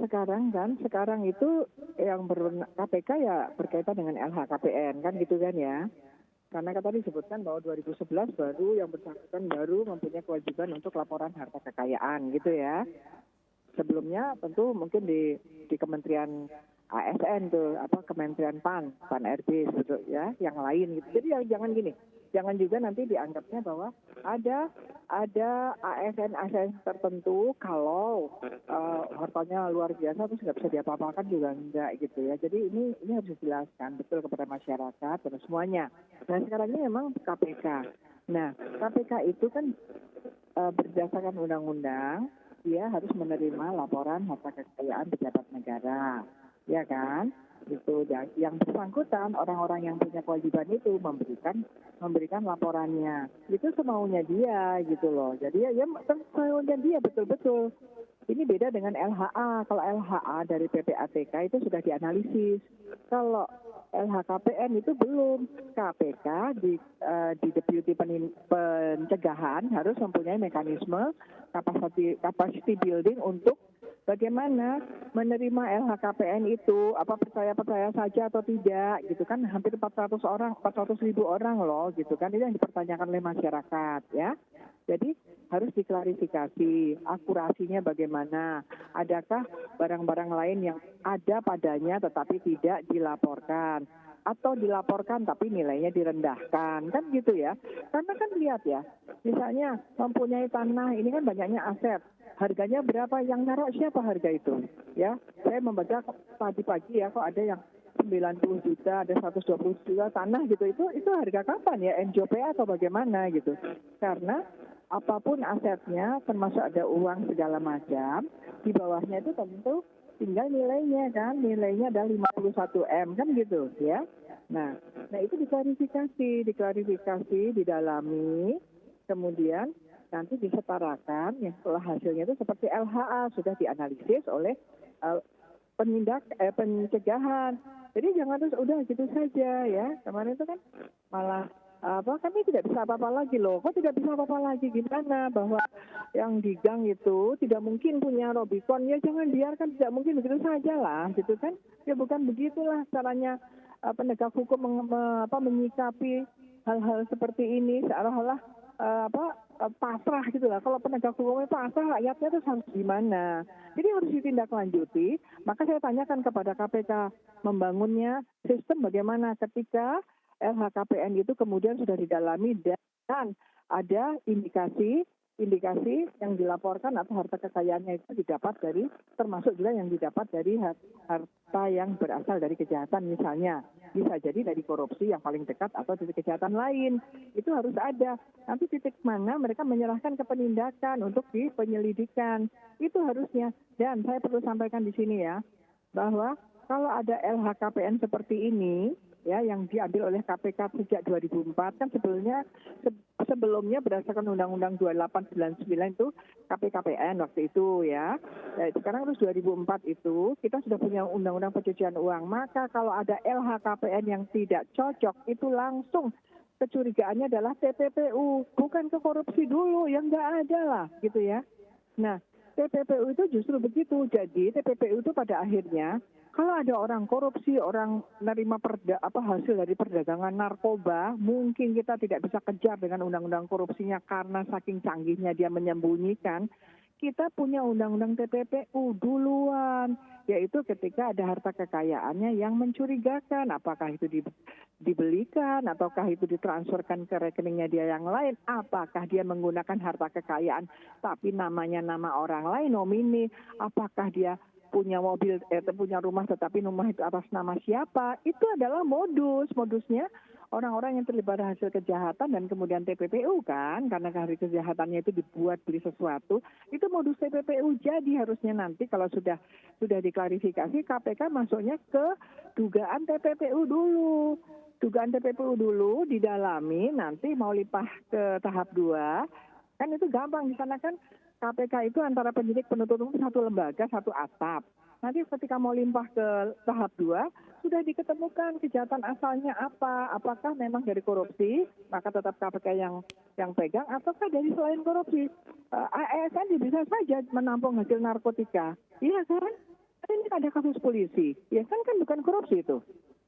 sekarang itu yang KPK ya berkaitan dengan LHKPN kan gitu kan ya. Karena kan tadi disebutkan bahwa 2011 baru yang bersangkutan baru mempunyai kewajiban untuk laporan harta kekayaan gitu ya. Sebelumnya tentu mungkin di Kementerian ASN tuh Kementerian PAN RB gitu ya, yang lain gitu. Jadi jangan gini. Jangan juga nanti dianggapnya bahwa ada ASN tertentu kalau hartanya luar biasa terus nggak bisa diapa-apakan juga enggak gitu ya. Jadi ini harus dijelaskan betul kepada masyarakat dan semuanya. Nah sekarang ini memang KPK. Nah KPK itu kan berdasarkan undang-undang dia harus menerima laporan harta kekayaan pejabat negara, ya kan? Itu yang bersangkutan orang-orang yang punya kewajiban itu memberikan laporannya. Itu semaunya dia gitu loh. Jadi ya semaunya dia betul-betul. Ini beda dengan LHA. Kalau LHA dari PPATK itu sudah dianalisis. Kalau LHKPN itu belum. KPK di Deputi Pencegahan harus mempunyai mekanisme capacity building untuk bagaimana menerima LHKPN itu, apa percaya saja atau tidak, gitu kan, hampir 400.000 orang loh, gitu kan, itu yang dipertanyakan oleh masyarakat, ya. Jadi harus diklarifikasi, akurasinya bagaimana, adakah barang-barang lain yang ada padanya tetapi tidak dilaporkan, atau dilaporkan tapi nilainya direndahkan, kan gitu ya. Karena kan lihat ya, misalnya mempunyai tanah, ini kan banyaknya aset, harganya berapa, yang naruh siapa harga itu, ya. Saya membaca tadi pagi ya, kok ada yang 90 juta, ada 120 juta tanah gitu, itu harga kapan ya, NJOP atau bagaimana gitu. Karena apapun asetnya, termasuk ada uang segala macam, di bawahnya itu tentu tinggal nilainya kan, nilainya ada 51 M kan gitu ya. Nah itu diklarifikasi, didalami, kemudian nanti disetarakan, yang setelah hasilnya itu seperti LHA sudah dianalisis oleh pencegahan. Jadi jangan terus udah gitu saja ya. Kemarin itu kan malah kami tidak bisa apa-apa lagi loh. Kok tidak bisa apa-apa lagi, gimana? Bahwa yang di gang itu tidak mungkin punya Robicon, ya jangan biarkan, tidak mungkin begitu saja lah, gitu kan? Ya bukan begitulah caranya penegak hukum menyikapi hal-hal seperti ini, seolah-olah pasrah gitu lah. Kalau penegak hukumnya pasrah, rakyatnya itu harus gimana? Jadi harus ditindaklanjuti. Maka saya tanyakan kepada KPK, membangunnya sistem bagaimana ketika LHKPN itu kemudian sudah didalami dan ada indikasi yang dilaporkan atau harta kekayaannya itu didapat dari, termasuk juga yang didapat dari harta yang berasal dari kejahatan misalnya. Bisa jadi dari korupsi yang paling dekat atau dari kejahatan lain. Itu harus ada. Nanti titik mana mereka menyerahkan ke penindakan untuk di penyelidikan. Itu harusnya. Dan saya perlu sampaikan di sini ya, bahwa kalau ada LHKPN seperti ini, ya, yang diambil oleh KPK sejak 2004, kan sebelumnya berdasarkan Undang-Undang 2899 itu KPKPN waktu itu ya. Sekarang terus 2004 itu kita sudah punya Undang-Undang Pencucian Uang. Maka kalau ada LHKPN yang tidak cocok, itu langsung kecurigaannya adalah TPPU, bukan ke korupsi dulu, yang nggak ada lah gitu ya. Nah, TPPU itu justru begitu. Jadi TPPU itu pada akhirnya kalau ada orang korupsi, orang menerima hasil dari perdagangan narkoba, mungkin kita tidak bisa kejar dengan undang-undang korupsinya karena saking canggihnya dia menyembunyikan. Kita punya undang-undang TPPU duluan, yaitu ketika ada harta kekayaannya yang mencurigakan, apakah itu dibelikan, ataukah itu ditransferkan ke rekeningnya dia yang lain, apakah dia menggunakan harta kekayaan tapi namanya nama orang lain, nomini, apakah dia punya mobil, punya rumah tetapi rumah itu atas nama siapa, itu adalah modusnya orang-orang yang terlibat hasil kejahatan dan kemudian TPPU kan, karena hari kejahatannya itu dibuat beli sesuatu, itu modus TPPU. Jadi harusnya nanti kalau sudah diklarifikasi, KPK masuknya ke dugaan TPPU dulu, didalami, nanti mau limpah ke tahap 2, kan itu gampang. Di sana kan KPK itu antara penyidik penuntut umum satu lembaga, satu atap. Nanti ketika mau limpah ke tahap 2, sudah diketemukan kejahatan asalnya apa. Apakah memang dari korupsi, maka tetap KPK yang pegang, ataukah dari selain korupsi. ASN bisa saja menampung hasil narkotika. Iya kan? ini ada kasus polisi, ya kan bukan korupsi itu,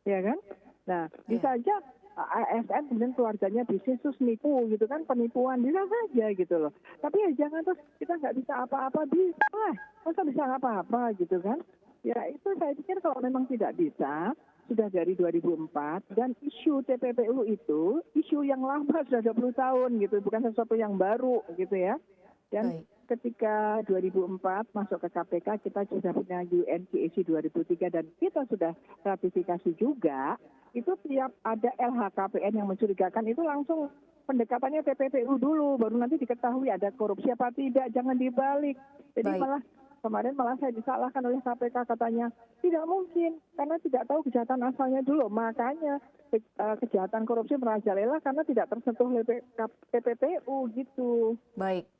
ya kan? Nah, bisa aja ASN kemudian keluarganya bisnis terus nipu gitu kan, penipuan bisa saja gitu loh. Tapi ya jangan terus kita nggak bisa apa-apa, bisa lah, masa bisa apa-apa gitu kan? Ya itu saya pikir kalau memang tidak bisa, sudah dari 2004 dan isu TPPU itu isu yang lama sudah 20 tahun gitu, bukan sesuatu yang baru gitu ya. Dan Baik. ketika 2004 masuk ke KPK, kita sudah punya UNCAC 2003 dan kita sudah ratifikasi juga. Itu tiap ada LHKPN yang mencurigakan itu langsung pendekatannya TPPU dulu, baru nanti diketahui ada korupsi apa tidak, jangan dibalik. Jadi Baik. kemarin malah saya disalahkan oleh KPK, katanya tidak mungkin karena tidak tahu kejahatan asalnya dulu, makanya kejahatan korupsi merajalela karena tidak tersentuh oleh TPPU gitu. Baik.